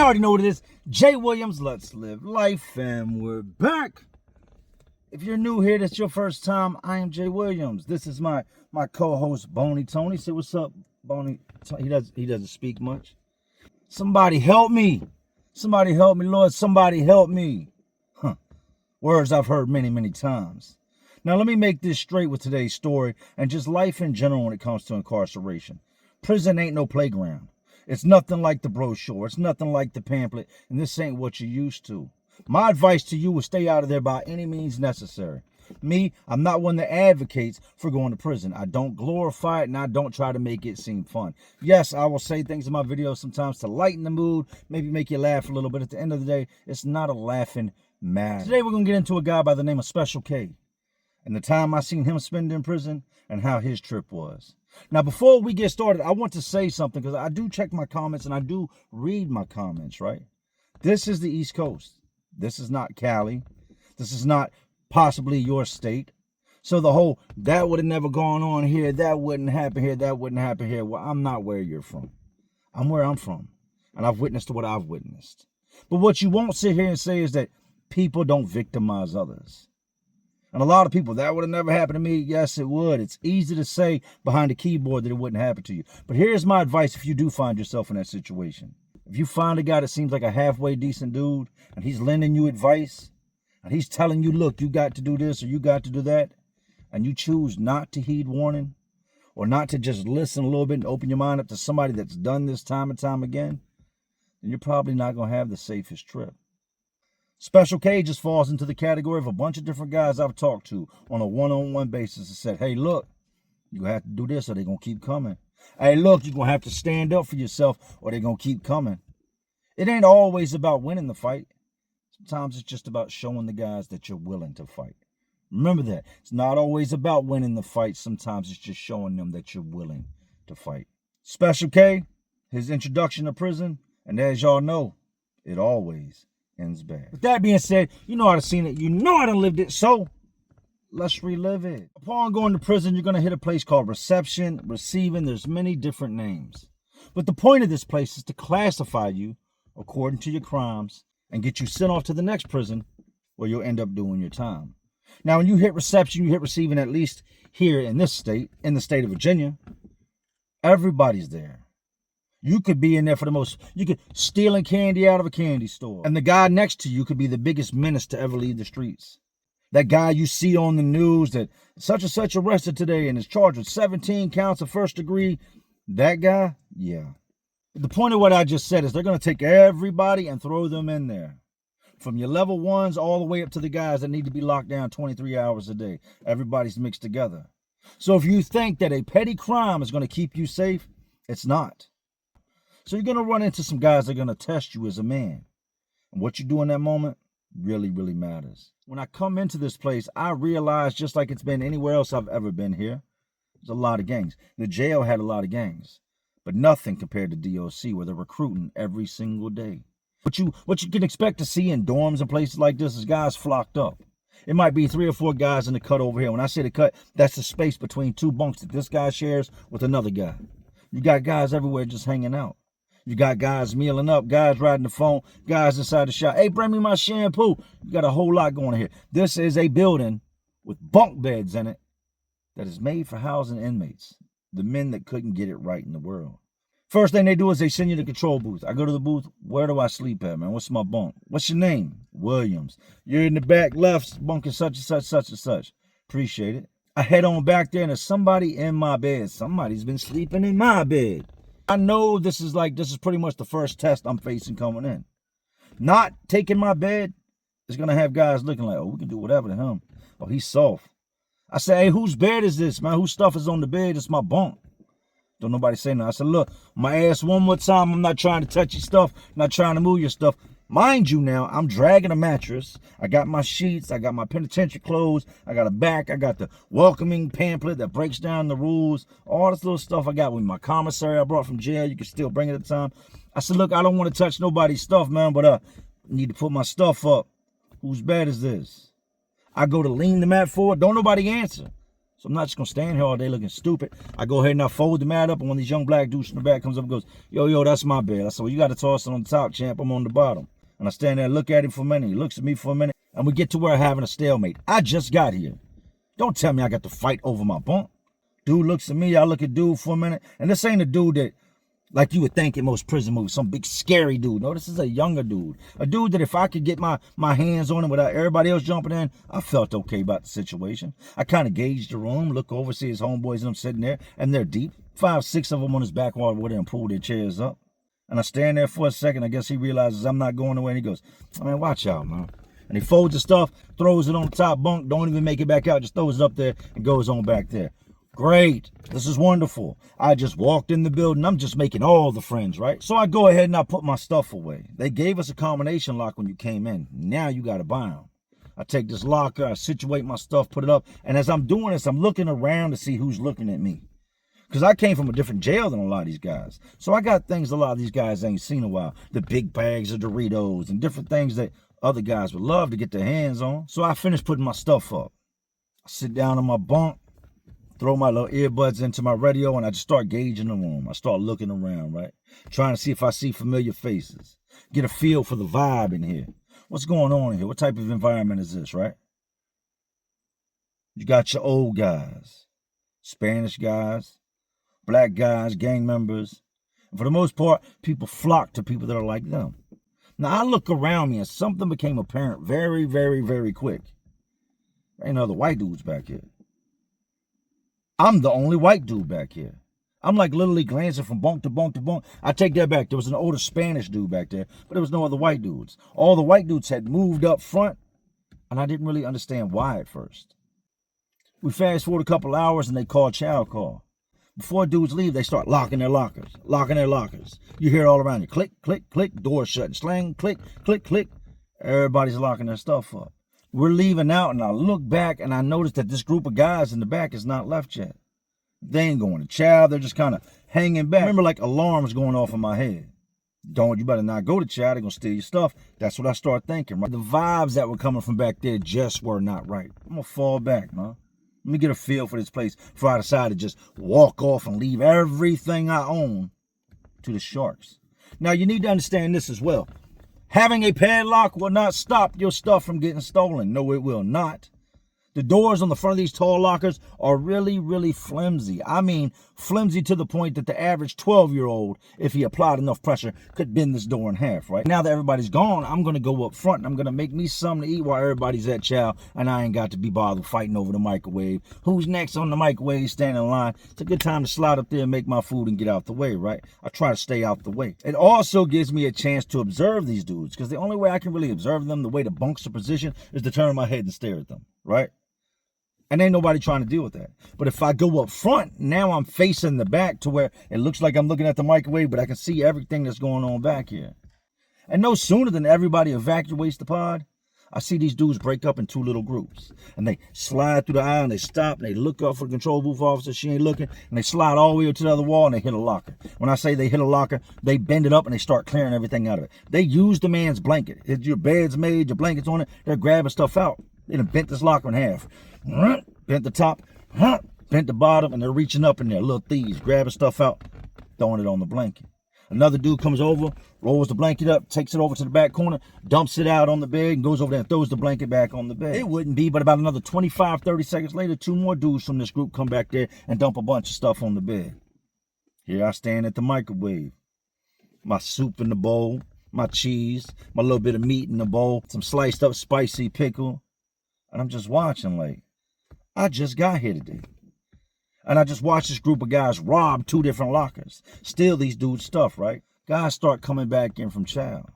You already know what it is. Jay Williams, let's live life, and we're back. If you're new here, that's your first time, I am Jay Williams. This is my co-host, Boney Tony. Say what's up, Boney. He doesn't speak much. Somebody help me. Somebody help me, Lord. Somebody help me. Words I've heard many, many times. Now, let me make this straight with today's story and just life in general when it comes to incarceration. Prison ain't no playground. It's nothing like the brochure. It's nothing like the pamphlet, and this ain't what you're used to. My advice to you is stay out of there by any means necessary. Me, I'm not one that advocates for going to prison. I don't glorify it, and I don't try to make it seem fun. Yes, I will say things in my videos sometimes to lighten the mood, maybe make you laugh a little, but at the end of the day, it's not a laughing matter. Today, we're going to get into a guy by the name of Special K, and the time I seen him spend in prison and how his trip was. Now, before we get started, I want to say something because I do check my comments and I do read my comments, right? This is the East Coast. This is not Cali. This is not possibly your state. So the whole, that would have never gone on here, that wouldn't happen here, that wouldn't happen here. Well, I'm not where you're from. I'm where I'm from. And I've witnessed what I've witnessed. But what you won't sit here and say is that people don't victimize others. And a lot of people, that would have never happened to me. Yes, it would. It's easy to say behind the keyboard that it wouldn't happen to you. But here's my advice if you do find yourself in that situation. If you find a guy that seems like a halfway decent dude, and he's lending you advice, and he's telling you, look, you got to do this or you got to do that, and you choose not to heed warning, or not to just listen a little bit and open your mind up to somebody that's done this time and time again, then you're probably not going to have the safest trip. Special K just falls into the category of a bunch of different guys I've talked to on a one-on-one basis and said, hey, look, you have to do this or they're going to keep coming. Hey, look, you're going to have to stand up for yourself or they're going to keep coming. It ain't always about winning the fight. Sometimes it's just about showing the guys that you're willing to fight. Remember that. It's not always about winning the fight. Sometimes it's just showing them that you're willing to fight. Special K, his introduction to prison, and as y'all know, it always ends bad. With that being said, you know how to seen it. You know how to lived it. So let's relive it. Upon going to prison, you're going to hit a place called reception, receiving. There's many different names. But the point of this place is to classify you according to your crimes and get you sent off to the next prison where you'll end up doing your time. Now, when you hit reception, you hit receiving, at least here in this state, in the state of Virginia, everybody's there. You could be in there for the most, you could stealing candy out of a candy store. And the guy next to you could be the biggest menace to ever leave the streets. That guy you see on the news that such and such arrested today and is charged with 17 counts of first degree. That guy, yeah. The point of what I just said is they're going to take everybody and throw them in there. From your level ones all the way up to the guys that need to be locked down 23 hours a day. Everybody's mixed together. So if you think that a petty crime is going to keep you safe, it's not. So you're going to run into some guys that are going to test you as a man. And what you do in that moment really, really matters. When I come into this place, I realize, just like it's been anywhere else I've ever been here, there's a lot of gangs. The jail had a lot of gangs, but nothing compared to DOC, where they're recruiting every single day. What you can expect to see in dorms and places like this is guys flocked up. It might be 3 or 4 guys in the cut over here. When I say the cut, that's the space between 2 bunks that this guy shares with another guy. You got guys everywhere just hanging out. You got guys mealing up, guys riding the phone, guys inside the shop. Hey, bring me my shampoo. You got a whole lot going on here. This is a building with bunk beds in it that is made for housing inmates, the men that couldn't get it right in the world. First thing they do is they send you to the control booth. I go to the booth. Where do I sleep at, man? What's my bunk? What's your name? Williams. You're in the back left, bunking such and such, such and such. Appreciate it. I head on back there and there's somebody in my bed. Somebody's been sleeping in my bed. I know this is pretty much the first test I'm facing coming in. Not taking my bed is going to have guys looking like, oh, we can do whatever to him. Oh, he's soft. I say, hey, whose bed is this, man? Whose stuff is on the bed? It's my bunk. Don't nobody say nothing. I said, look, my ass one more time. I'm not trying to touch your stuff. I'm not trying to move your stuff. Mind you now, I'm dragging a mattress. I got my sheets. I got my penitentiary clothes. I got a back. I got the welcoming pamphlet that breaks down the rules. All this little stuff I got with my commissary I brought from jail. You can still bring it at the time. I said, look, I don't want to touch nobody's stuff, man, but I need to put my stuff up. Whose bed is this? I go to lean the mat forward. Don't nobody answer. So I'm not just gonna stand here all day looking stupid. I go ahead and I fold the mat up, and one of these young black dudes from the back comes up and goes, yo, that's my bed. I said, well, you gotta toss it on the top, champ. I'm on the bottom. And I stand there and look at him for a minute. He looks at me for a minute, and we get to where I'm having a stalemate. I just got here. Don't tell me I got to fight over my bunk. Dude looks at me, I look at dude for a minute, and this ain't a dude that, like you would think in most prison movies, some big scary dude. No, this is a younger dude. A dude that if I could get my hands on him without everybody else jumping in, I felt okay about the situation. I kind of gauged the room, look over, see his homeboys and them sitting there, and they're deep. 5, 6 of them on his back wall with him and pull their chairs up. And I stand there for a second. I guess he realizes I'm not going away, and he goes, man, watch out, man. And he folds the stuff, throws it on the top bunk, don't even make it back out, just throws it up there and goes on back there. Great. This is wonderful. I just walked in the building. I'm just making all the friends, right? So I go ahead and I put my stuff away. They gave us a combination lock when you came in. Now you got to buy them. I take this locker, I situate my stuff, put it up. And as I'm doing this, I'm looking around to see who's looking at me. Because I came from a different jail than a lot of these guys. So I got things a lot of these guys ain't seen in a while. The big bags of Doritos and different things that other guys would love to get their hands on. So I finished putting my stuff up. I sit down on my bunk, throw my little earbuds into my radio, and I just start gauging the room. I start looking around, right? Trying to see if I see familiar faces. Get a feel for the vibe in here. What's going on in here? What type of environment is this, right? You got your old guys, Spanish guys, black guys, gang members. And for the most part, people flock to people that are like them. Now, I look around me and something became apparent very, very, very quick. There ain't no other white dudes back here. I'm the only white dude back here. I'm like literally glancing from bunk to bunk to bunk. I take that back. There was an older Spanish dude back there, but there was no other white dudes. All the white dudes had moved up front, and I didn't really understand why at first. We fast forward a couple hours, and they call chow call. Before dudes leave, they start locking their lockers. You hear it all around you. Click, click, click, doors shutting. Slang, click, click, click. Everybody's locking their stuff up. We're leaving out, and I look back, and I notice that this group of guys in the back is not left yet. They ain't going to chow. They're just kind of hanging back. I remember like alarms going off in my head. You better not go to chow. They're going to steal your stuff. That's what I start thinking, right? The vibes that were coming from back there just were not right. I'm going to fall back, man. Let me get a feel for this place before I decide to just walk off and leave everything I own to the sharks. Now, you need to understand this as well. Having a padlock will not stop your stuff from getting stolen. No, it will not. The doors on the front of these tall lockers are really, really flimsy. I mean, flimsy to the point that the average 12-year-old, if he applied enough pressure, could bend this door in half, right? Now that everybody's gone, I'm going to go up front and I'm going to make me something to eat while everybody's at chow, and I ain't got to be bothered fighting over the microwave. Who's next on the microwave, standing in line? It's a good time to slide up there and make my food and get out the way, right? I try to stay out the way. It also gives me a chance to observe these dudes, because the only way I can really observe them, the way the bunks are positioned, is to turn my head and stare at them, right? And ain't nobody trying to deal with that. But if I go up front, now I'm facing the back to where it looks like I'm looking at the microwave, but I can see everything that's going on back here. And no sooner than everybody evacuates the pod, I see these dudes break up in 2 little groups. And they slide through the aisle and they stop and they look up for the control booth officer. She ain't looking. And they slide all the way up to the other wall and they hit a locker. When I say they hit a locker, they bend it up and they start clearing everything out of it. They use the man's blanket. If your bed's made, your blanket's on it, they're grabbing stuff out. They done bent this locker in half. Bent the top, bent the bottom, and they're reaching up in there. Little thieves grabbing stuff out, throwing it on the blanket. Another dude comes over, rolls the blanket up, takes it over to the back corner, dumps it out on the bed, and goes over there and throws the blanket back on the bed. It wouldn't be, but about another 25, 30 seconds later, 2 more dudes from this group come back there and dump a bunch of stuff on the bed. Here I stand at the microwave. My soup in the bowl, my cheese, my little bit of meat in the bowl, some sliced up spicy pickle. And I'm just watching like, I just got here today. And I just watched this group of guys rob 2 different lockers. Steal these dudes' stuff, right? Guys start coming back in from chow.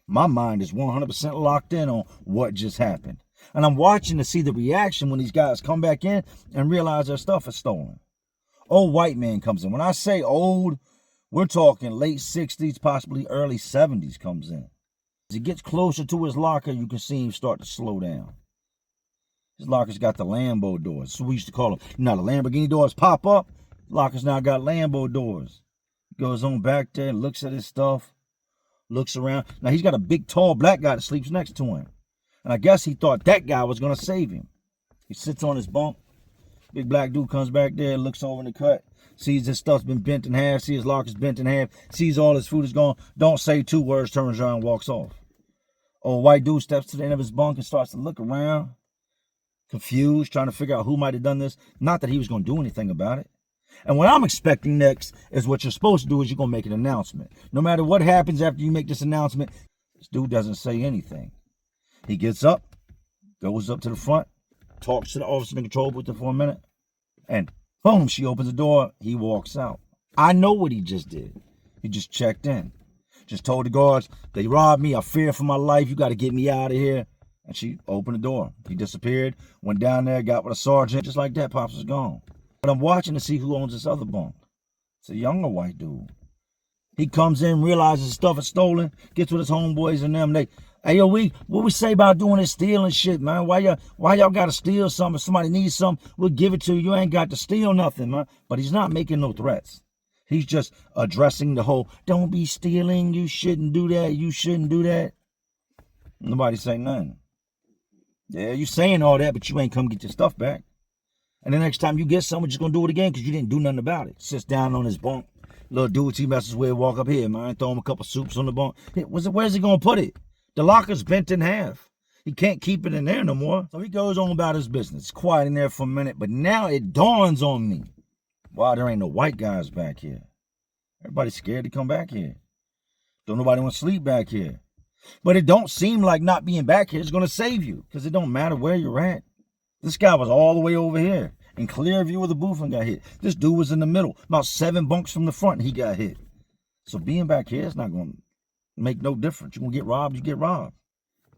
My mind is 100% locked in on what just happened. And I'm watching to see the reaction when these guys come back in and realize their stuff is stolen. Old white man comes in. When I say old, we're talking late 60s, possibly early 70s comes in. As he gets closer to his locker, you can see him start to slow down. His locker's got the Lambo doors. That's what we used to call them. You know, the Lamborghini doors pop up. Locker's now got Lambo doors. He goes on back there and looks at his stuff. Looks around. Now, he's got a big, tall black guy that sleeps next to him. And I guess he thought that guy was going to save him. He sits on his bunk. Big black dude comes back there, looks over in the cut, sees his stuff's been bent in half, sees his locker's bent in half, sees all his food is gone, don't say 2 words, turns around and walks off. Old white dude steps to the end of his bunk and starts to look around, confused, trying to figure out who might have done this. Not that he was going to do anything about it. And what I'm expecting next is what you're supposed to do is you're going to make an announcement. No matter what happens after you make this announcement, this dude doesn't say anything. He gets up, goes up to the front, talks to the officer in the control booth for a minute, and boom, she opens the door. He walks out. I know what he just did. He just checked in. Just told the guards, they robbed me. I fear for my life. You got to get me out of here. And she opened the door. He disappeared, went down there, got with a sergeant. Just like that, Pops was gone. But I'm watching to see who owns this other bunk. It's a younger white dude. He comes in, realizes his stuff is stolen, gets with his homeboys and them. They, hey, yo, what we say about doing this stealing shit, man? Why y'all got to steal something? If somebody needs something, we'll give it to you. You ain't got to steal nothing, man. But he's not making no threats. He's just addressing the whole, don't be stealing. You shouldn't do that. You shouldn't do that. Nobody say nothing. Yeah, you saying all that, but you ain't come get your stuff back. And the next time you get something, you're just going to do it again because you didn't do nothing about it. Sits down on his bunk. Little dudes he messes with walk up here, man. Throw him a couple soups on the bunk. Where's he going to put it? The locker's bent in half. He can't keep it in there no more. So he goes on about his business. Quiet in there for a minute. But now it dawns on me. Wow, there ain't no white guys back here. Everybody's scared to come back here. Don't nobody want to sleep back here. But it don't seem like not being back here is going to save you. Because it don't matter where you're at. This guy was all the way over here in clear view of the booth and got hit. This dude was in the middle, about 7 bunks from the front, and he got hit. So being back here is not going to make no difference. You're going to get robbed, you get robbed.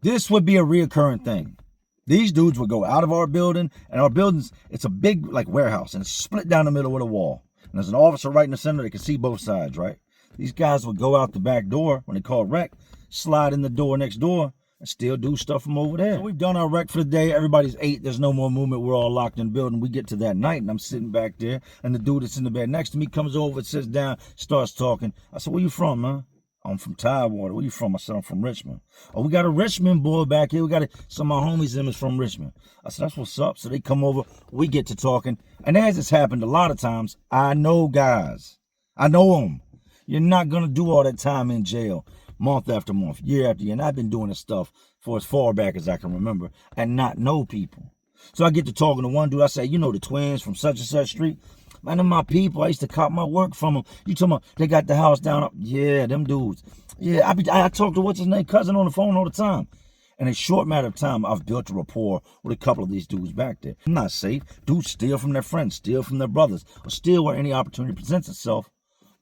This would be a reoccurring thing. These dudes would go out of our building, and our buildings, it's a big like warehouse, and it's split down the middle with a wall. And there's an officer right in the center that can see both sides, right? These guys would go out the back door when they call wreck, slide in the door next door, and still do stuff from over there. So we've done our wreck for the day. Everybody's ate. There's no more movement. We're all locked in the building. We get to that night, and I'm sitting back there, and the dude that's in the bed next to me comes over, sits down, starts talking. I said, where you from, man? I'm from Tidewater. Where you from? I said, I'm from Richmond. Oh, we got a Richmond boy back here. We got some of my homies in is from Richmond. I said, that's what's up. So they come over. We get to talking. And as it's happened a lot of times, I know guys. I know them. You're not going to do all that time in jail, month after month, year after year. And I've been doing this stuff for as far back as I can remember and not know people. So I get to talking to one dude. I say, you know the twins from such and such street? Man, them my people. I used to cop my work from them. You talking about they got the house down up? Yeah, them dudes. Yeah, I talk to what's his name cousin on the phone all the time. In a short matter of time, I've built a rapport with a couple of these dudes back there. I'm not safe. Dudes steal from their friends, steal from their brothers, or steal where any opportunity presents itself.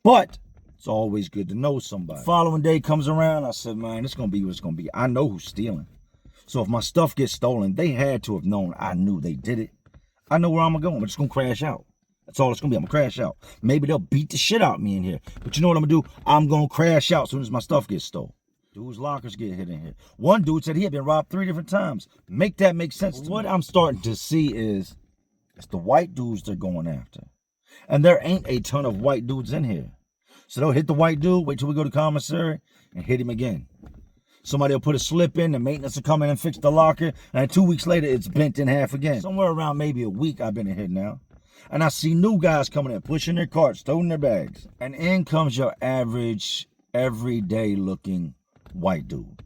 But it's always good to know somebody. The following day comes around, I said, man, it's going to be what it's going to be. I know who's stealing. So if my stuff gets stolen, they had to have known I knew they did it. I know where I'm going to go. I'm just going to crash out. That's all it's going to be. I'm going to crash out. Maybe they'll beat the shit out of me in here. But you know what I'm going to do? I'm going to crash out as soon as my stuff gets stolen. Dude's lockers get hit in here. One dude said he had been robbed 3 different times. Make that make sense to me. What I'm starting to see is it's the white dudes they're going after. And there ain't a ton of white dudes in here. So they'll hit the white dude, wait till we go to commissary, and hit him again. Somebody will put a slip in, the maintenance will come in and fix the locker, and 2 weeks later, it's bent in half again. Somewhere around maybe a week, I've been in here now. And I see new guys coming in, pushing their carts, throwing their bags. And in comes your average, everyday looking white dude.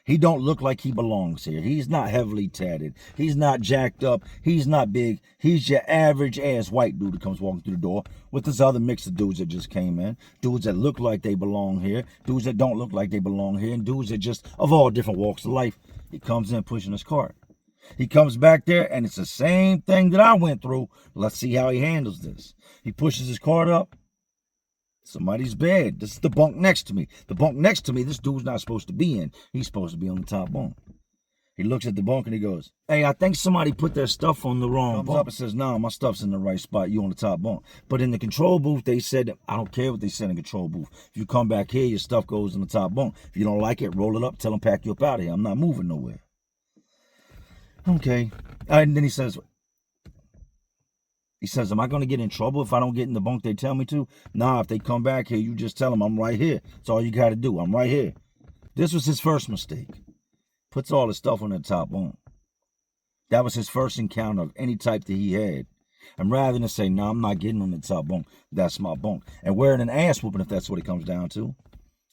He don't look like he belongs here. He's not heavily tatted. He's not jacked up. He's not big. He's your average ass white dude that comes walking through the door with this other mix of dudes that just came in. Dudes that look like they belong here. Dudes that don't look like they belong here. And dudes that just, of all different walks of life, he comes in pushing his cart. He comes back there and it's the same thing that I went through. Let's see how he handles this. He pushes his cart up. Somebody's bed. This is the bunk next to me. The bunk next to me, this dude's not supposed to be in. He's supposed to be on the top bunk. He looks at the bunk and he goes, hey, I think somebody put their stuff on the wrong bunk. Comes up and says, no, my stuff's in the right spot. You on the top bunk. But in the control booth, they said, I don't care what they said in the control booth. If you come back here, your stuff goes in the top bunk. If you don't like it, roll it up, tell them pack you up out of here. I'm not moving nowhere. Okay. And then he says, am I going to get in trouble if I don't get in the bunk they tell me to? Nah, if they come back here, you just tell them I'm right here. That's all you got to do. I'm right here. This was his first mistake. Puts all his stuff on the top bunk. That was his first encounter of any type that he had. And rather than say, no, I'm not getting on the top bunk, that's my bunk, and wearing an ass whooping if that's what it comes down to,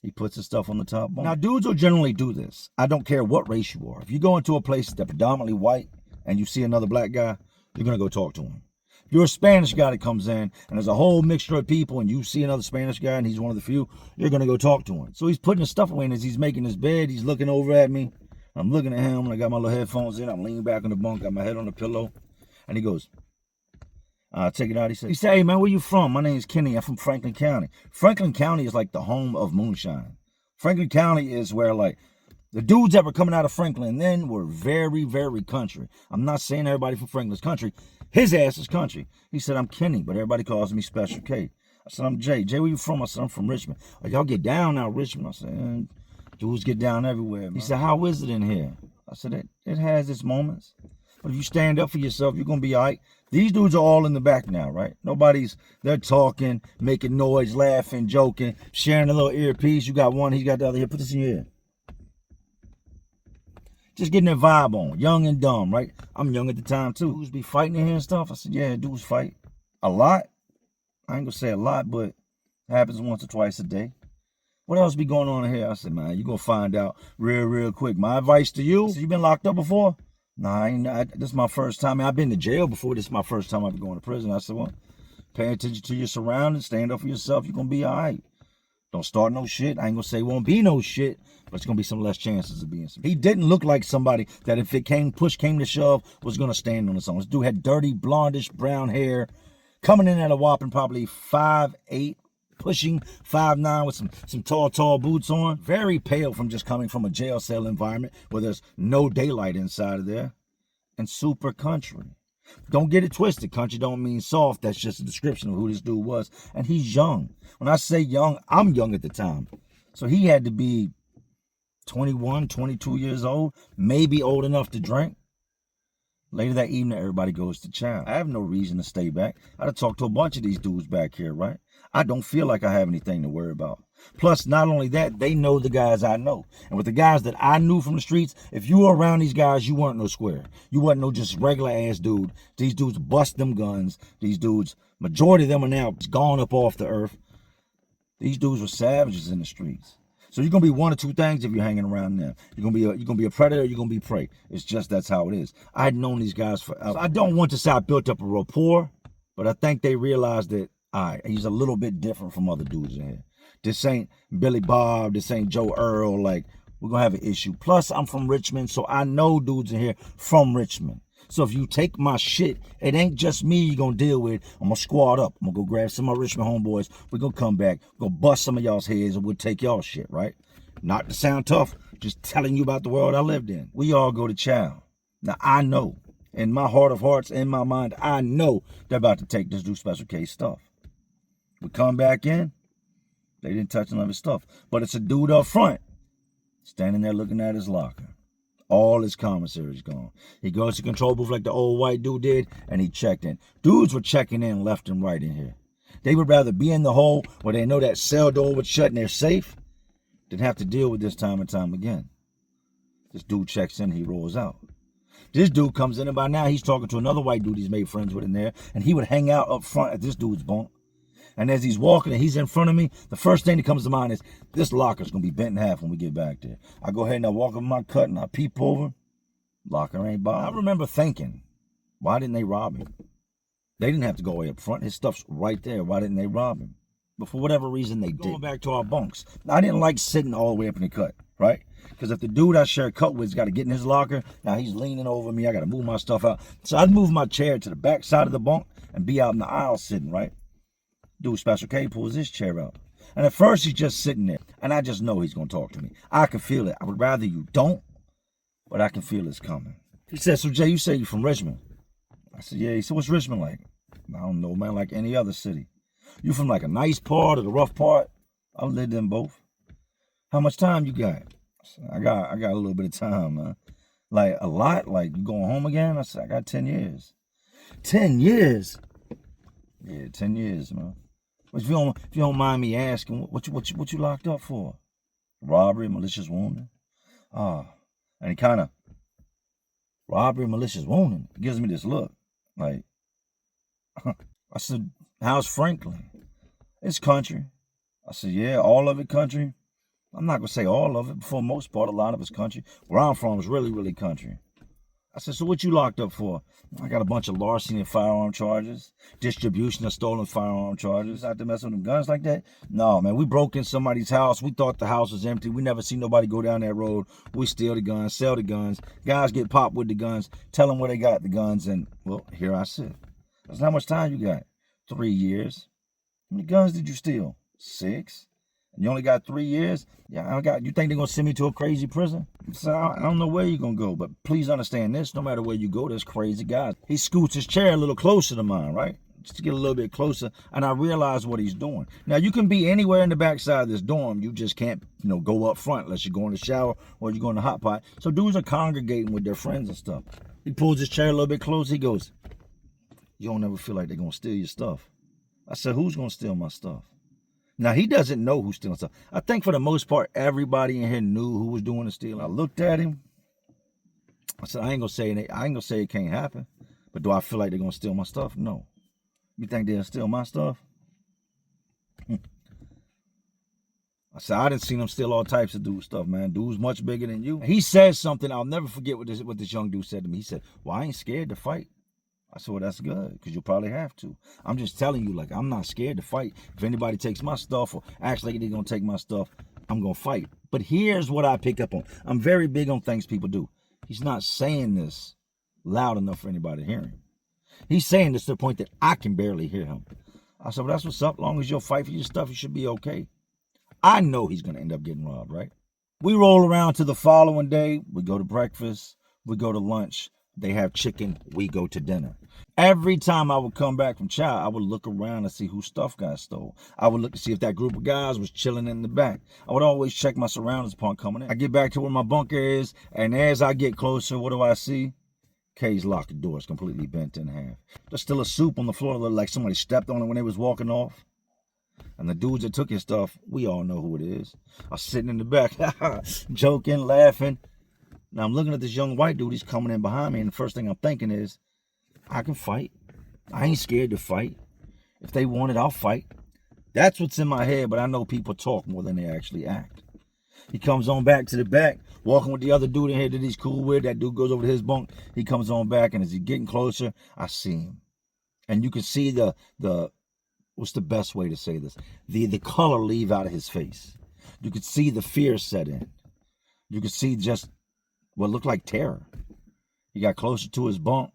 he puts his stuff on the top bunk. Now, dudes will generally do this. I don't care what race you are. If you go into a place that's predominantly white and you see another black guy, you're going to go talk to him. If you're a Spanish guy that comes in and there's a whole mixture of people and you see another Spanish guy and he's one of the few, you're going to go talk to him. So he's putting his stuff away, and as he's making his bed, he's looking over at me. I'm looking at him, and I got my little headphones in. I'm leaning back on the bunk, got my head on the pillow. And he goes, check it out. He said, hey, man, where you from? My name's Kenny. I'm from Franklin County. Franklin County is like the home of moonshine. Franklin County is where, like, the dudes that were coming out of Franklin then were very, very country. I'm not saying everybody from Franklin's country. His ass is country. He said, I'm Kenny, but everybody calls me Special K. I said, I'm Jay. Jay, where you from? I said, I'm from Richmond. Oh, y'all get down now, Richmond. I said, dudes get down everywhere, man. He said, how is it in here? I said, it has its moments. But if you stand up for yourself, you're going to be all right. These dudes are all in the back now, right? They're talking, making noise, laughing, joking, sharing a little earpiece. You got one, he's got the other here. Put this in your ear. Just getting that vibe on, young and dumb, right? I'm young at the time, too. Dudes be fighting in here and stuff. I said, yeah, dudes fight a lot. I ain't going to say a lot, but it happens once or twice a day. What else be going on in here? I said, man, you're going to find out real quick. My advice to you, you been locked up before? Nah, this is my first time. I've been to jail before. This is my first time I've been going to prison. I said, well, pay attention to your surroundings. Stand up for yourself. You're going to be all right. Don't start no shit. I ain't going to say it won't be no shit, but it's going to be some less chances of being some. He didn't look like somebody that if push came to shove, was going to stand on his own. This dude had dirty, blondish, brown hair, coming in at a whopping probably 5'8", pushing 5'9", with some tall boots on. Very pale from just coming from a jail cell environment where there's no daylight inside of there. And super country. Don't get it twisted. Country don't mean soft. That's just a description of who this dude was. And he's young. When I say young, I'm young at the time. So he had to be 21, 22 years old, maybe old enough to drink. Later that evening, everybody goes to chow. I have no reason to stay back. I'd have talked to a bunch of these dudes back here, right? I don't feel like I have anything to worry about. Plus, not only that, they know the guys I know. And with the guys that I knew from the streets, if you were around these guys, you weren't no square. You wasn't no just regular ass dude. These dudes bust them guns. These dudes, majority of them are now gone up off the earth. These dudes were savages in the streets. So you're gonna be one of two things if you're hanging around them. You're gonna be a predator, you're gonna be prey. It's just that's how it is. I had known these guys forever. So I don't want to say I built up a rapport, but I think they realized that he's a little bit different from other dudes in here. This ain't Billy Bob, this ain't Joe Earl, like we're gonna have an issue. Plus, I'm from Richmond, so I know dudes in here from Richmond. So if you take my shit, it ain't just me you're gonna deal with. I'm gonna squad up. I'm gonna go grab some of my Richmond homeboys. We're gonna come back, we're gonna bust some of y'all's heads, and we'll take y'all shit, right? Not to sound tough, just telling you about the world I lived in. We all go to chow. Now I know, in my heart of hearts, in my mind, I know they're about to take this dude Special K stuff. We come back in, they didn't touch none of his stuff. But it's a dude up front, standing there looking at his locker. All his commissary's gone. He goes to control booth like the old white dude did, and he checked in. Dudes were checking in left and right in here. They would rather be in the hole where they know that cell door would shut and they're safe than have to deal with this time and time again. This dude checks in, he rolls out. This dude comes in, and by now he's talking to another white dude he's made friends with in there, and he would hang out up front at this dude's bunk. And as he's walking and he's in front of me, the first thing that comes to mind is this locker's going to be bent in half when we get back there. I go ahead and I walk up my cut and I peep over. Locker ain't bothered. I remember thinking, why didn't they rob him? They didn't have to go way up front. His stuff's right there. Why didn't they rob him? But for whatever reason, they did. Going back to our bunks. I didn't like sitting all the way up in the cut, right? Because if the dude I share a cut with's got to get in his locker, now he's leaning over me. I got to move my stuff out. So I'd move my chair to the back side of the bunk and be out in the aisle sitting, right? Dude Special K pulls his chair out. And at first, he's just sitting there. And I just know he's going to talk to me. I can feel it. I would rather you don't, but I can feel it's coming. He said, so Jay, you say you're from Richmond? I said, yeah. He said, what's Richmond like? I don't know, man, like any other city. You from like a nice part or the rough part? I've lived in both. How much time you got? I said, I got a little bit of time, man. Like a lot? Like you going home again? I said, I got 10 years. 10 years? Yeah, 10 years, man. If you don't mind me asking, what you locked up for? Robbery, malicious wounding? And he kind of, robbery, malicious wounding. He gives me this look, like, I said, how's Franklin? It's country. I said, yeah, all of it country. I'm not going to say all of it, but for the most part, a lot of it's country. Where I'm from is really, really country. I said, so what you locked up for? I got a bunch of larceny and firearm charges, distribution of stolen firearm charges. Out there messing with them guns like that? No, man, we broke in somebody's house. We thought the house was empty. We never see nobody go down that road. We steal the guns, sell the guns. Guys get popped with the guns, tell them where they got the guns, and, well, here I sit. That's how much time you got. 3 years. How many guns did you steal? 6. And you only got 3 years? Yeah, you think they're going to send me to a crazy prison? So I don't know where you're going to go, but please understand this. No matter where you go, there's crazy guys. He scoots his chair a little closer to mine, right? Just to get a little bit closer, and I realize what he's doing. Now, you can be anywhere in the backside of this dorm. You just can't, go up front unless you're going to the shower or you're going to the hot pot. So dudes are congregating with their friends and stuff. He pulls his chair a little bit closer. He goes, you don't ever feel like they're going to steal your stuff. I said, who's going to steal my stuff? Now, he doesn't know who's stealing stuff. I think for the most part, everybody in here knew who was doing the stealing. I looked at him. I said, I ain't gonna say it can't happen. But do I feel like they're gonna steal my stuff? No. You think they'll steal my stuff? I said, I didn't see them steal all types of dude stuff, man. Dude's much bigger than you. He said something, I'll never forget what this young dude said to me. He said, well, I ain't scared to fight. I said, well, that's good, because you'll probably have to. I'm just telling you, I'm not scared to fight. If anybody takes my stuff or acts like they're going to take my stuff, I'm going to fight. But here's what I pick up on. I'm very big on things people do. He's not saying this loud enough for anybody to hear him. He's saying this to the point that I can barely hear him. I said, well, that's what's up. As long as you'll fight for your stuff, you should be okay. I know he's going to end up getting robbed, right? We roll around to the following day. We go to breakfast. We go to lunch. They have chicken. We go to dinner. Every time I would come back from chow, I would look around and see whose stuff got stole. I would look to see if that group of guys was chilling in the back. I would always check my surroundings upon coming in. I get back to where my bunker is, and as I get closer, what do I see? Kay's locker door is completely bent in half. There's still a soup on the floor that looked like somebody stepped on it when they was walking off. And the dudes that took his stuff, we all know who it is. I was sitting in the back, joking, laughing. Now I'm looking at this young white dude. He's coming in behind me, and the first thing I'm thinking is, I can fight. I ain't scared to fight. If they want it, I'll fight. That's what's in my head, but I know people talk more than they actually act. He comes on back to the back, walking with the other dude in here that he's cool with. That dude goes over to his bunk. He comes on back, and as he's getting closer, I see him. And you can see the what's the best way to say this? The color leave out of his face. You could see the fear set in. You could see just what looked like terror. He got closer to his bunk,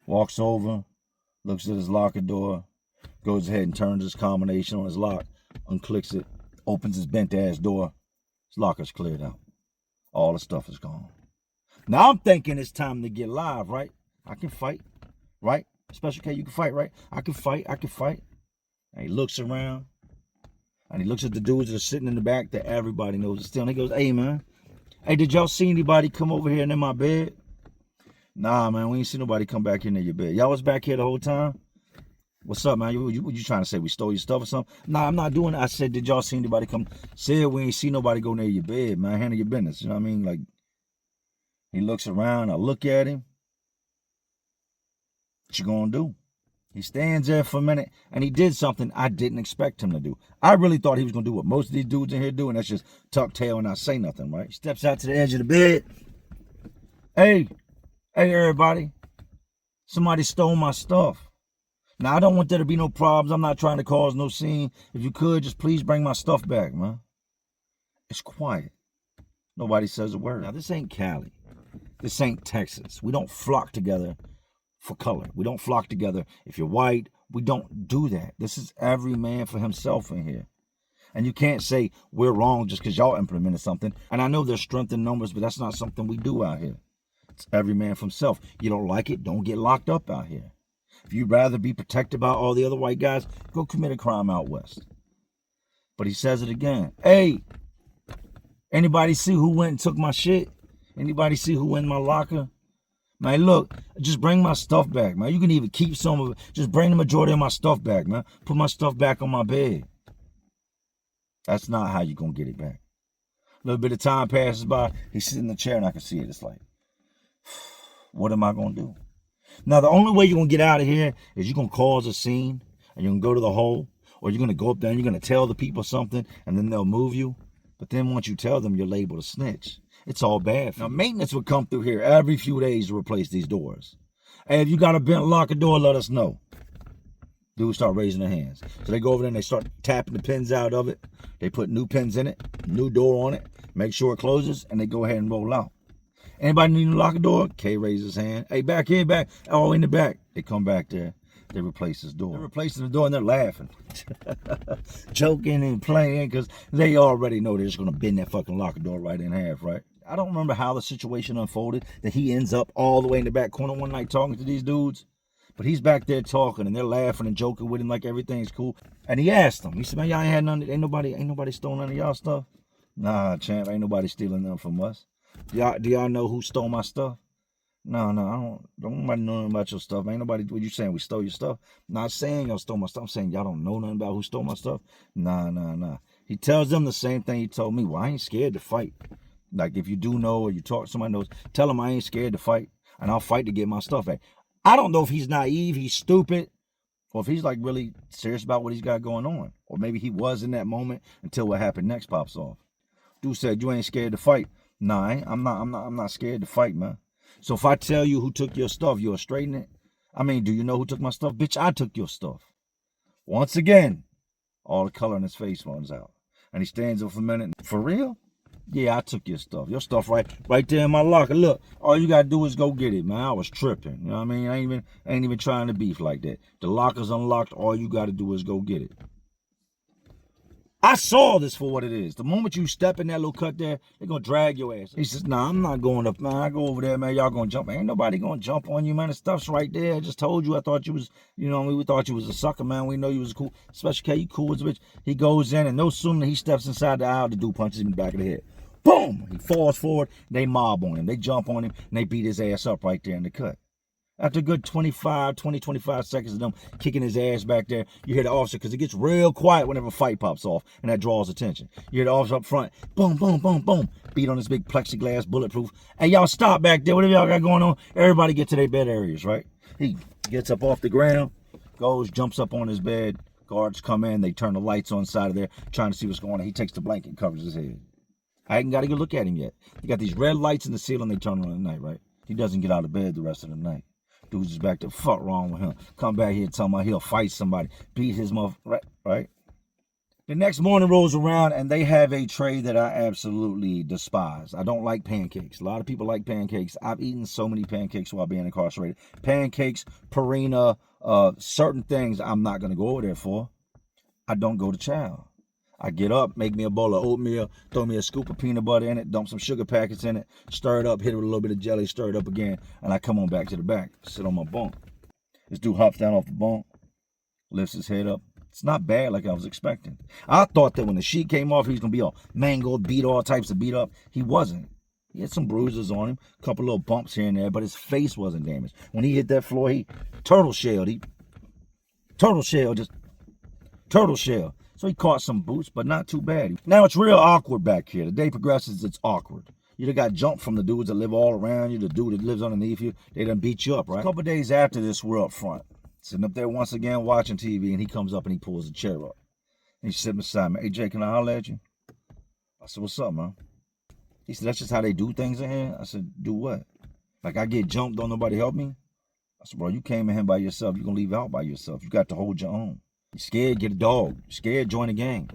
walks over, looks at his locker door, goes ahead and turns his combination on his lock, unclicks it, opens his bent ass door. His locker's cleared out. All the stuff is gone. Now I'm thinking it's time to get live, right? I can fight, right? Special K, you can fight, right? I can fight. And he looks around, and he looks at the dudes that are sitting in the back that everybody knows is stealing. He goes, hey, man, hey, did y'all see anybody come over here and in my bed? Nah, man, we ain't see nobody come back here near your bed. Y'all was back here the whole time? What's up, man? What you trying to say? We stole your stuff or something? Nah, I'm not doing that. I said, did y'all see anybody come? Said we ain't see nobody go near your bed, man. Handle your business. You know what I mean? Like, he looks around. I look at him. What you gonna do? He stands there for a minute, and he did something I didn't expect him to do. I really thought he was gonna do what most of these dudes in here do, and that's just tuck tail and not say nothing, right? He steps out to the edge of the bed. Hey, everybody. Somebody stole my stuff. Now, I don't want there to be no problems. I'm not trying to cause no scene. If you could, just please bring my stuff back, man. It's quiet. Nobody says a word. Now, this ain't Cali. This ain't Texas. We don't flock together for color. We don't flock together if you're white. We don't do that. This is every man for himself in here. And you can't say we're wrong just because y'all implemented something. And I know there's strength in numbers, but that's not something we do out here. It's every man for himself. You don't like it, don't get locked up out here. If you'd rather be protected by all the other white guys, go commit a crime out west. But he says it again. Hey, anybody see who went and took my shit? Anybody see who went in my locker? Man, look, just bring my stuff back, man. You can even keep some of it. Just bring the majority of my stuff back, man. Put my stuff back on my bed. That's not how you're going to get it back. A little bit of time passes by. He's sitting in the chair, and I can see it. It's like, what am I going to do? Now, the only way you're going to get out of here is you're going to cause a scene and you're going to go to the hole, or you're going to go up there and you're going to tell the people something and then they'll move you. But then once you tell them, you're labeled a snitch. It's all bad. Now, maintenance would come through here every few days to replace these doors. Hey, if you got a bent locker door, let us know. Dudes start raising their hands. So they go over there and they start tapping the pins out of it. They put new pins in it, new door on it, make sure it closes, and they go ahead and roll out. Anybody need to lock a door? K raises his hand. Hey, back here, back. Oh, in the back. They come back there. They replace his door. They're replacing the door and they're laughing. Joking and playing because they already know they're just going to bend that fucking locker door right in half, right? I don't remember how the situation unfolded, that he ends up all the way in the back corner one night talking to these dudes. But he's back there talking and they're laughing and joking with him like everything's cool. And he asked them, he said, man, y'all ain't had none, ain't nobody stole none of y'all stuff? Nah, champ, ain't nobody stealing nothing from us. Do y'all know who stole my stuff? No, I don't nobody know nothing about your stuff. Ain't nobody, what you saying, we stole your stuff? Not saying y'all stole my stuff. I'm saying y'all don't know nothing about who stole my stuff. Nah. He tells them the same thing he told me. Well, I ain't scared to fight. Like if you do know or you talk to somebody knows, tell them I ain't scared to fight and I'll fight to get my stuff back. I don't know if he's naive, he's stupid, or if he's like really serious about what he's got going on. Or maybe he was in that moment until what happened next pops off. Dude said, you ain't scared to fight. Nah, I'm not scared to fight, man. So if I tell you who took your stuff, you'll straighten it? I mean, do you know who took my stuff? Bitch, I took your stuff. Once again, all the color in his face runs out. And he stands up for a minute. For real? Yeah, I took your stuff. Your stuff right there in my locker. Look, all you gotta do is go get it, man. I was tripping. You know what I mean? I ain't even trying to beef like that. The locker's unlocked. All you gotta do is go get it. I saw this for what it is. The moment you step in that little cut there, they're gonna drag your ass. He says, nah, I'm not going up, man. I go over there, man. Y'all gonna jump. Ain't nobody gonna jump on you, man. The stuff's right there. I just told you. I thought you was, you know, we thought you was a sucker, man. We know you was cool. Special K, you cool as a bitch. He goes in, and no sooner than he steps inside the aisle, the dude punches him in the back of the head. Boom! He falls forward. They mob on him. They jump on him, and they beat his ass up right there in the cut. After a good 20, 25 seconds of them kicking his ass back there, you hear the officer, because it gets real quiet whenever a fight pops off, and that draws attention. You hear the officer up front, boom, boom, boom, boom, beat on this big plexiglass, bulletproof. Hey, y'all stop back there. Whatever y'all got going on, everybody get to their bed areas, right? He gets up off the ground, goes, jumps up on his bed. Guards come in. They turn the lights on the side of there, trying to see what's going on. He takes the blanket and covers his head. I ain't got to go look at him yet. They got these red lights in the ceiling they turn on at night, right? He doesn't get out of bed the rest of the night. Dude's just back there, fuck wrong with him. Come back here talking about he'll fight somebody, beat his mother, right? The next morning rolls around and they have a tray that I absolutely despise. I don't like pancakes. A lot of people like pancakes. I've eaten so many pancakes while being incarcerated. Pancakes, Purina, certain things I'm not going to go over there for. I don't go to chow. I get up, make me a bowl of oatmeal, throw me a scoop of peanut butter in it, dump some sugar packets in it, stir it up, hit it with a little bit of jelly, stir it up again, and I come on back to the back, sit on my bunk. This dude hops down off the bunk, lifts his head up. It's not bad like I was expecting. I thought that when the sheet came off, he was going to be all mangled, beat, all types of beat up. He wasn't. He had some bruises on him, a couple little bumps here and there, but his face wasn't damaged. When he hit that floor, he turtle shelled. So he caught some boots, but not too bad. Now it's real awkward back here. The day progresses, it's awkward. You done got jumped from the dudes that live all around you, the dude that lives underneath you. They done beat you up, right? A couple days after this, we're up front. Sitting up there once again watching TV, and he comes up and he pulls a chair up. And he's sitting beside me. Hey, Jay, can I holler at you? I said, what's up, man? He said, that's just how they do things in here? I said, do what? Like I get jumped, don't nobody help me? I said, bro, you came in here by yourself. You're going to leave out by yourself. You got to hold your own. You scared, get a dog. You scared, join a gang.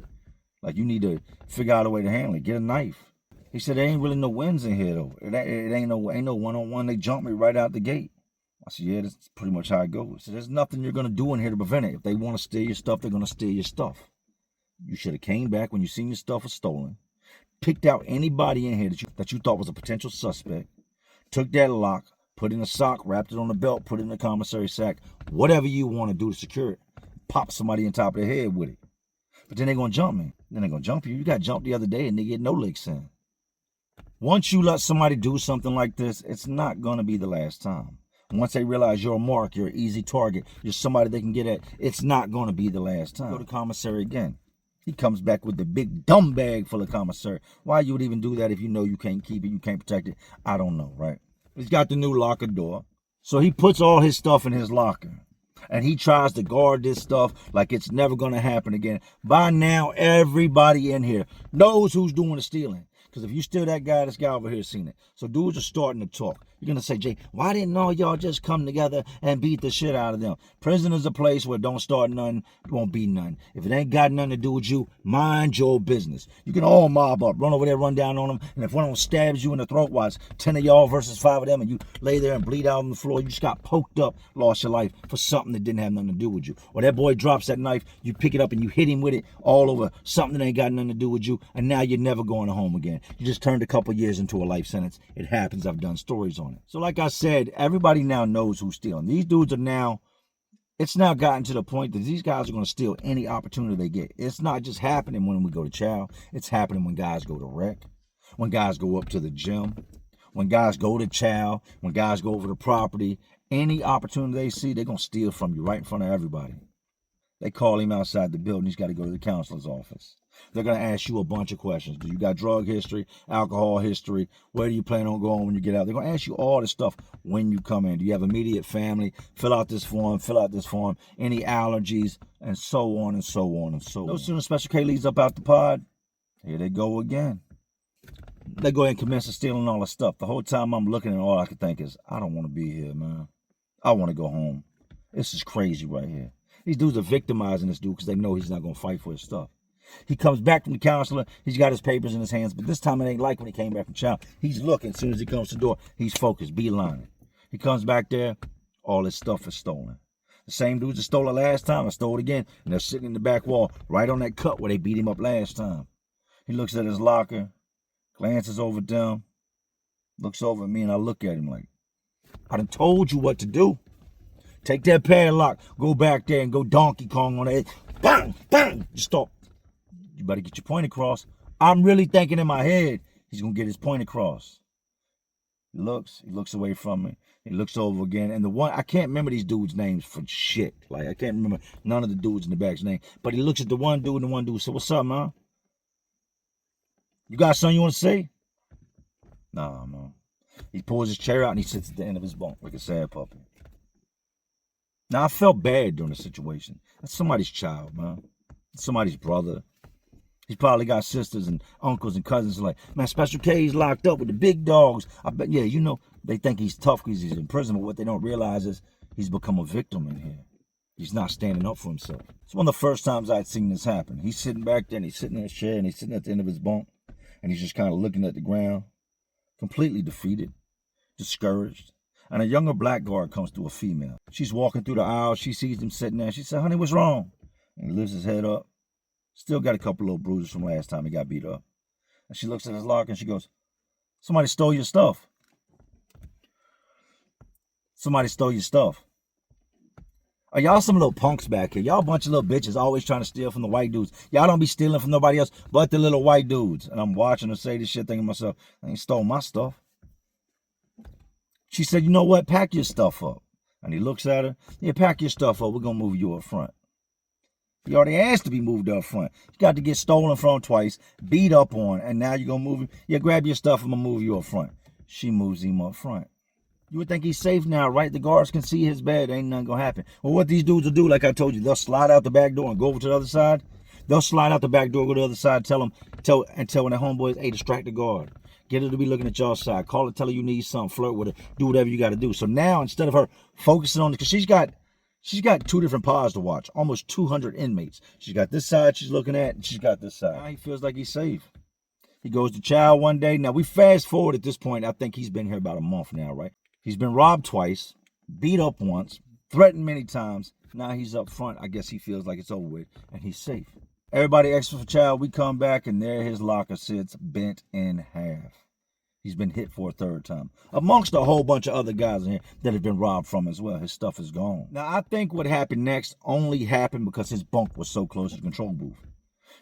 Like you need to figure out a way to handle it. Get a knife. He said, there ain't really no wins in here though. It ain't no one-on-one. They jumped me right out the gate. I said, yeah, that's pretty much how it goes. So there's nothing you're gonna do in here to prevent it. If they want to steal your stuff, they're gonna steal your stuff. You should have came back when you seen your stuff was stolen, picked out anybody in here that you thought was a potential suspect, took that lock, put in a sock, wrapped it on the belt, put it in the commissary sack, whatever you want to do to secure it. Pop somebody on top of their head with it. But then they're going to jump me. Then they're going to jump you. You got jumped the other day and they get no licks in. Once you let somebody do something like this, it's not going to be the last time. Once they realize you're a mark, you're an easy target, you're somebody they can get at, it's not going to be the last time. Go to commissary again. He comes back with the big dumb bag full of commissary. Why you would even do that if you know you can't keep it, you can't protect it? I don't know, right? He's got the new locker door. So he puts all his stuff in his locker. And he tries to guard this stuff like it's never going to happen again. By now, everybody in here knows who's doing the stealing. Because if you steal that guy, this guy over here seen it. So dudes are starting to talk. You're going to say, Jay, why didn't all y'all just come together and beat the shit out of them? Prison is a place where don't start nothing, it won't be nothing. If it ain't got nothing to do with you, mind your business. You can all mob up, run over there, run down on them. And if one of them stabs you in the throat, while it's 10 of y'all versus 5 of them, and you lay there and bleed out on the floor, you just got poked up, lost your life for something that didn't have nothing to do with you. Or that boy drops that knife, you pick it up and you hit him with it all over something that ain't got nothing to do with you, and now you're never going home again. You just turned a couple years into a life sentence. It happens. I've done stories on it. So like I said, everybody now knows who's stealing. These dudes are now, it's now gotten to the point that these guys are going to steal any opportunity they get. It's not just happening when we go to chow. It's happening when guys go to rec, when guys go up to the gym, when guys go to chow, when guys go over the property. Any opportunity they see, they're going to steal from you right in front of everybody. They call him outside the building. He's got to go to the counselor's office. They're going to ask you a bunch of questions. Do you got drug history, alcohol history? Where do you plan on going when you get out? They're going to ask you all this stuff when you come in. Do you have immediate family? Fill out this form. Fill out this form. Any allergies? And so on and so on and so on. No sooner Special K leaves up out the pod, here they go again. They go ahead and commence to stealing all the stuff. The whole time I'm looking at all I can think is, I don't want to be here, man. I want to go home. This is crazy right here. These dudes are victimizing this dude because they know he's not going to fight for his stuff. He comes back from the counselor. He's got his papers in his hands, but this time it ain't like when he came back from chow. He's looking. As soon as he comes to the door, he's focused, beelining. He comes back there, all his stuff is stolen. The same dudes that stole it last time, I stole it again, and they're sitting in the back wall, right on that cut where they beat him up last time. He looks at his locker, glances over them, looks over at me, and I look at him like, I done told you what to do. Take that padlock, go back there and go Donkey Kong on it. Bang, bang, just stop. You better get your point across. I'm really thinking in my head, he's going to get his point across. He looks away from me. He looks over again. And the one, I can't remember these dudes' names for shit. Like, I can't remember none of the dudes in the back's name. But he looks at the one dude and the one dude said, what's up, man? You got something you want to say? Nah, man. He pulls his chair out and he sits at the end of his bunk like a sad puppy. Now, I felt bad during the situation. That's somebody's child, man. That's somebody's brother. He's probably got sisters and uncles and cousins like, man, Special K's locked up with the big dogs. I bet, yeah, you know, they think he's tough because he's in prison, but what they don't realize is he's become a victim in here. He's not standing up for himself. It's one of the first times I'd seen this happen. He's sitting back there and he's sitting in his chair and he's sitting at the end of his bunk and he's just kind of looking at the ground, completely defeated, discouraged. And a younger black guard comes through, a female. She's walking through the aisle. She sees him sitting there. She said, honey, what's wrong? And he lifts his head up. Still got a couple little bruises from last time he got beat up. And she looks at his locker and she goes, somebody stole your stuff. Somebody stole your stuff. Are y'all some little punks back here? Y'all a bunch of little bitches always trying to steal from the white dudes. Y'all don't be stealing from nobody else but the little white dudes. And I'm watching her say this shit thinking to myself, I ain't stole my stuff. She said, you know what? Pack your stuff up. And he looks at her. Yeah, pack your stuff up. We're going to move you up front. He already asked to be moved up front. You got to get stolen from twice, beat up on, and now you're going to move him. Yeah, grab your stuff. I'm going to move you up front. She moves him up front. You would think he's safe now, right? The guards can see his bed. Ain't nothing going to happen. Well, what these dudes will do, like I told you, they'll slide out the back door and go over to the other side. They'll slide out the back door, go to the other side, tell when the homeboys, hey, distract the guard. Get her to be looking at y'all side. Call her, tell her you need something. Flirt with her. Do whatever you got to do. So now, instead of her focusing on it, because she's got two different pods to watch. Almost 200 inmates. She's got this side she's looking at, and she's got this side. Now he feels like he's safe. He goes to chow one day. Now, we fast forward at this point. I think he's been here about a month now, right? He's been robbed twice, beat up once, threatened many times. Now he's up front. I guess he feels like it's over with, and he's safe. Everybody extra for chow. We come back, and there his locker sits bent in half. He's been hit for a third time. Amongst a whole bunch of other guys in here that have been robbed from as well. His stuff is gone. Now, I think what happened next only happened because his bunk was so close to the control booth.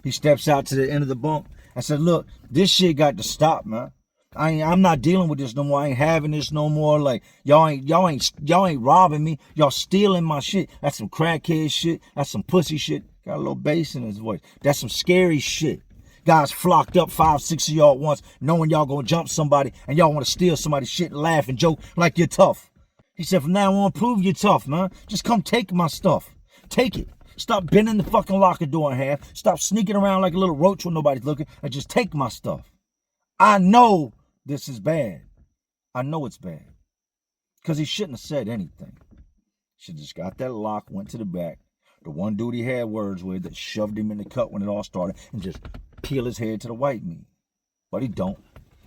He steps out to the end of the bunk and said, look, this shit got to stop, man. I'm not dealing with this no more. I ain't having this no more. Like, y'all ain't robbing me. Y'all stealing my shit. That's some crackhead shit. That's some pussy shit. Got a little bass in his voice. That's some scary shit. Guys flocked up, 5, 6 of y'all at once, knowing y'all gonna jump somebody and y'all want to steal somebody's shit and laugh and joke like you're tough. He said, from now on, prove you're tough, man. Just come take my stuff. Take it. Stop bending the fucking locker door in half. Stop sneaking around like a little roach when nobody's looking, and just take my stuff. I know this is bad. I know it's bad. Because he shouldn't have said anything. Should have just got that lock, went to the back. The one dude he had words with that shoved him in the cut when it all started, and just peel his head to the white meat. But he don't.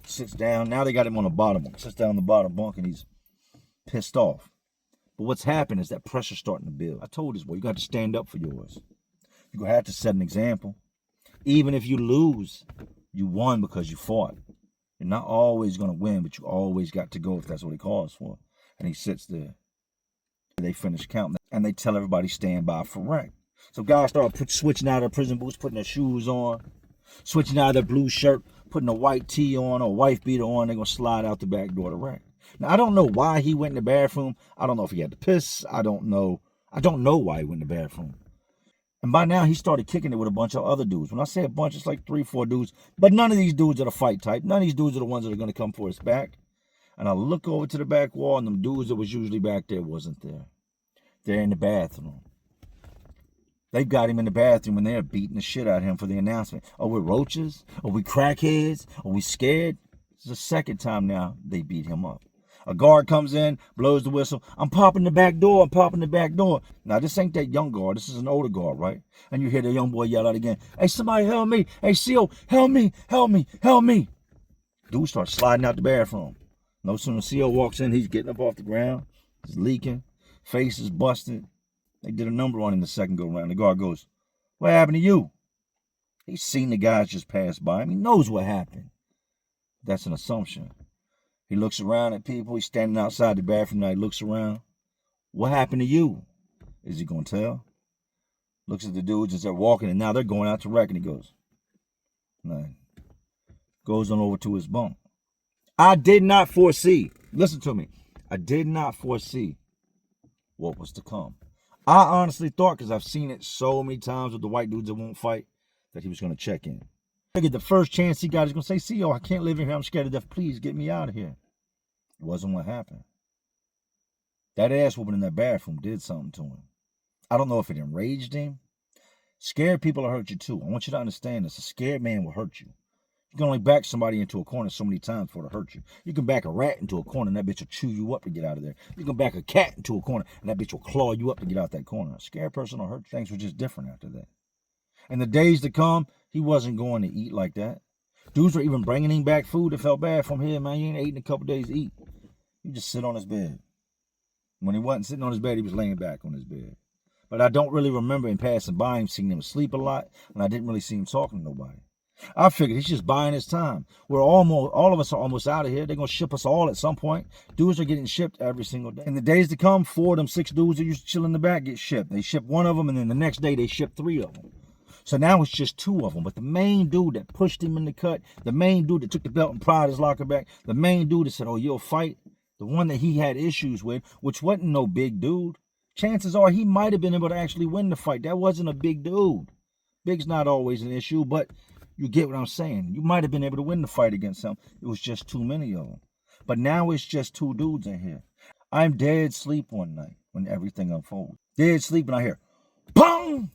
Sits down. Now they got him on the bottom bunk. Sits down on the bottom bunk, and he's pissed off. But what's happened is that pressure's starting to build. I told this boy, you got to stand up for yours. You're going to have to set an example. Even if you lose, you won because you fought. You're not always going to win, but you always got to go if that's what he calls for. And he sits there. They finish counting, and they tell everybody stand by for rank. So guys start switching out of their prison boots, putting their shoes on, switching out of their blue shirt, putting a white tee on or a wife beater on. They're going to slide out the back door to rank. Now, I don't know why he went in the bathroom. I don't know if he had to piss. I don't know why he went in the bathroom. And by now, he started kicking it with a bunch of other dudes. When I say a bunch, it's like 3, 4 dudes. But none of these dudes are the fight type. None of these dudes are the ones that are going to come for his back. And I look over to the back wall, and them dudes that was usually back there wasn't there. They're in the bathroom. They got him in the bathroom, and they're beating the shit out of him for the announcement. Are we roaches? Are we crackheads? Are we scared? This is the second time now they beat him up. A guard comes in, blows the whistle. I'm popping the back door. I'm popping the back door. Now, this ain't that young guard. This is an older guard, right? And you hear the young boy yell out again, hey, somebody help me. Hey, CO, help me, help me, help me. Dude starts sliding out the bathroom. No sooner CO walks in, he's getting up off the ground. He's leaking. Face is busted. They did a number on him the second go around. The guard goes, what happened to you? He's seen the guys just pass by him. He knows what happened. That's an assumption. He looks around at people. He's standing outside the bathroom now. He looks around. What happened to you? Is he going to tell? Looks at the dudes as they're walking, and now they're going out to wreck, and he goes, nothing. Goes on over to his bunk. I did not foresee. Listen to me. I did not foresee what was to come. I honestly thought, because I've seen it so many times with the white dudes that won't fight, that he was going to check in. I figured the first chance he got, he's going to say, CO, I can't live in here. I'm scared to death. Please get me out of here. It wasn't what happened. That ass whooping in that bathroom did something to him. I don't know if it enraged him. Scared people will hurt you too. I want you to understand this. A scared man will hurt you. You can only back somebody into a corner so many times before it hurt you. You can back a rat into a corner and that bitch will chew you up to get out of there. You can back a cat into a corner and that bitch will claw you up to get out that corner. A scared person will hurt you. Things were just different after that. In the days to come, he wasn't going to eat like that. Dudes were even bringing him back food that felt bad from here, man. You ain't ate in a couple days to eat. You just sit on his bed. When he wasn't sitting on his bed, he was laying back on his bed. But I don't really remember in passing by him, seeing him asleep a lot, and I didn't really see him talking to nobody. I figured he's just buying his time. All of us are almost out of here. They're going to ship us all at some point. Dudes are getting shipped every single day. In the days to come, 4 of them 6 dudes that used to chill in the back get shipped. They ship 1 of them, and then the next day they ship 3 of them. So now it's just 2 of them. But the main dude that pushed him in the cut, the main dude that took the belt and pried his locker back, the main dude that said, oh, you'll fight, the one that he had issues with, which wasn't no big dude, chances are he might have been able to actually win the fight. That wasn't a big dude. Big's not always an issue, but you get what I'm saying. You might have been able to win the fight against him. It was just too many of them. But now it's just 2 dudes in here. I'm dead sleep one night when everything unfolds. Dead sleep, and I hear, boom!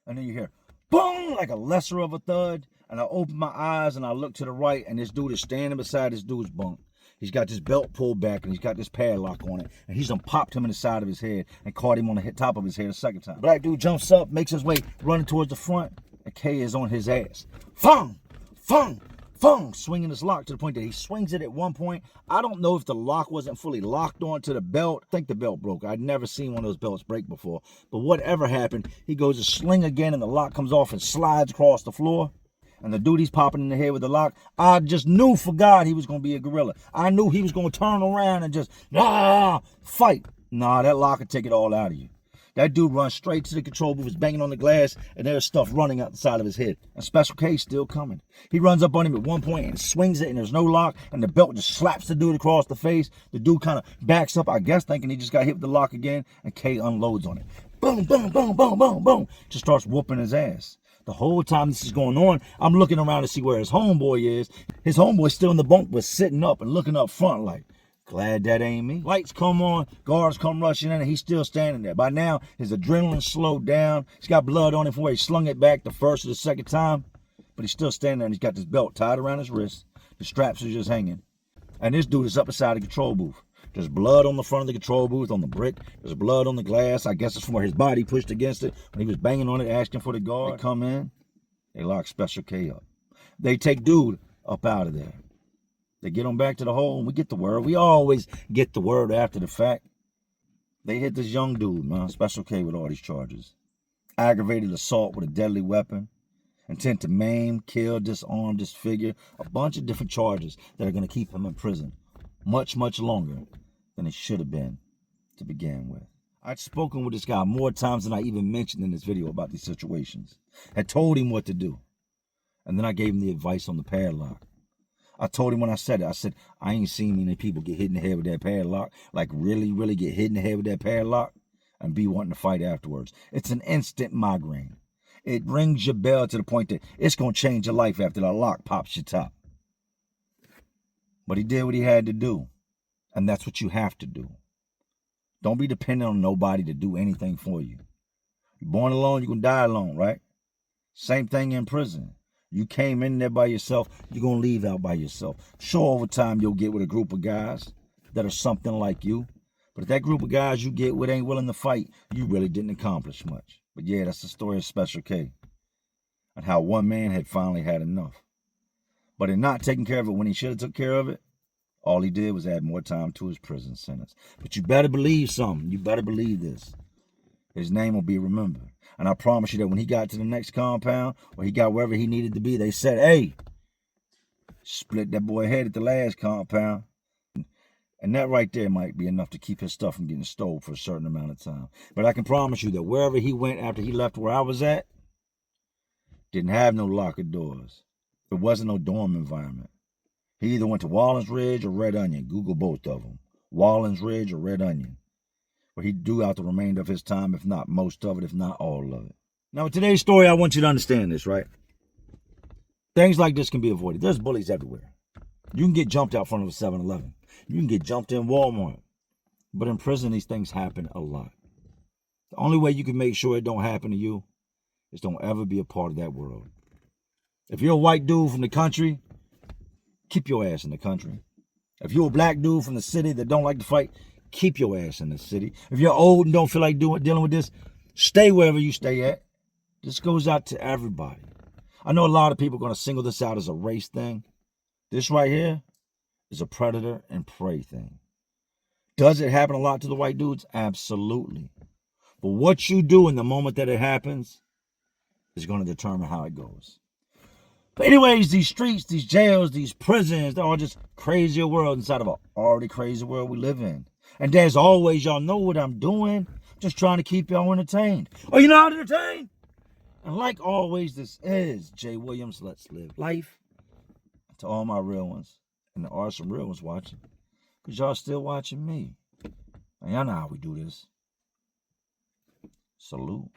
And then you hear, boom, like a lesser of a thud. And I open my eyes and I look to the right, and this dude is standing beside this dude's bunk. He's got this belt pulled back, and he's got this padlock on it. And he's done popped him in the side of his head and caught him on the top of his head a second time. Black dude jumps up, makes his way, running towards the front, and K is on his ass. Fung! Fung! Fung! Swinging his lock to the point that he swings it at one point. I don't know if the lock wasn't fully locked onto the belt. I think the belt broke. I'd never seen one of those belts break before. But whatever happened, he goes to sling again, and the lock comes off and slides across the floor. And the dude he's popping in the head with the lock, I just knew for God he was going to be a gorilla. I knew he was going to turn around and just, fight. Nah, that lock would take it all out of you. That dude runs straight to the control booth, is banging on the glass, and there's stuff running out the side of his head. And Special K's still coming. He runs up on him at one point and swings it, and there's no lock, and the belt just slaps the dude across the face. The dude kind of backs up, I guess, thinking he just got hit with the lock again, and K unloads on it. Boom, boom, boom, boom, boom, boom. Just starts whooping his ass. The whole time this is going on, I'm looking around to see where his homeboy is. His homeboy's still in the bunk, but sitting up and looking up front like, Glad that ain't me. Lights come on, guards come rushing in, and he's still standing there. By now, his adrenaline slowed down. He's got blood on him from where he slung it back the first or the second time. But he's still standing there, and he's got this belt tied around his wrist. The straps are just hanging. And this dude is up inside the control booth. There's blood on the front of the control booth, on the brick. There's blood on the glass. I guess it's from where his body pushed against it when he was banging on it, asking for the guard. They come in. They lock Special K up. They take dude up out of there. They get him back to the hole, and we get the word. We always get the word after the fact. They hit this young dude, man, Special K, with all these charges. Aggravated assault with a deadly weapon. Intent to maim, kill, disarm, disfigure. A bunch of different charges that are going to keep him in prison much, much longer than it should have been to begin with. I'd spoken with this guy more times than I even mentioned in this video about these situations. Had told him what to do. And then I gave him the advice on the padlock. I told him when I said it, I said, I ain't seen many people get hit in the head with that padlock, like really, really get hit in the head with that padlock and be wanting to fight afterwards. It's an instant migraine. It rings your bell to the point that it's going to change your life after the lock pops your top. But he did what he had to do, and that's what you have to do. Don't be dependent on nobody to do anything for you. You're born alone, you're going to die alone, right? Same thing in prison. You came in there by yourself, you're going to leave out by yourself. Sure, over time, you'll get with a group of guys that are something like you. But if that group of guys you get with ain't willing to fight, you really didn't accomplish much. But yeah, that's the story of Special K and how one man had finally had enough. But in not taking care of it when he should have took care of it, all he did was add more time to his prison sentence. But you better believe something. You better believe this. His name will be remembered. And I promise you that when he got to the next compound, or he got wherever he needed to be, they said, hey, split that boy head at the last compound. And that right there might be enough to keep his stuff from getting stolen for a certain amount of time. But I can promise you that wherever he went after he left where I was at, didn't have no locker doors. There wasn't no dorm environment. He either went to Wallens Ridge or Red Onion. Google both of them. Wallens Ridge or Red Onion. Where he do out the remainder of his time, if not most of it, if not all of it. Now, with today's story, I want you to understand this, right? Things like this can be avoided. There's bullies everywhere. You can get jumped out front of a 7-Eleven. You can get jumped in Walmart. But in prison, these things happen a lot. The only way you can make sure it don't happen to you is don't ever be a part of that world. If you're a white dude from the country, keep your ass in the country. If you're a black dude from the city that don't like to fight, keep your ass in the city. If you're old and don't feel like dealing with this, stay wherever you stay at. This goes out to everybody. I know a lot of people are going to single this out as a race thing. This right here is a predator and prey thing. Does it happen a lot to the white dudes? Absolutely. But what you do in the moment that it happens is going to determine how it goes. But anyways, these streets, these jails, these prisons, they're all just crazier world inside of an already crazy world we live in. And as always, y'all know what I'm doing. Just trying to keep y'all entertained. Oh, you're not entertained? And like always, this is Jay Williams. Let's live life. To all my real ones. And there are some real ones watching. Because y'all still watching me. And y'all know how we do this. Salute.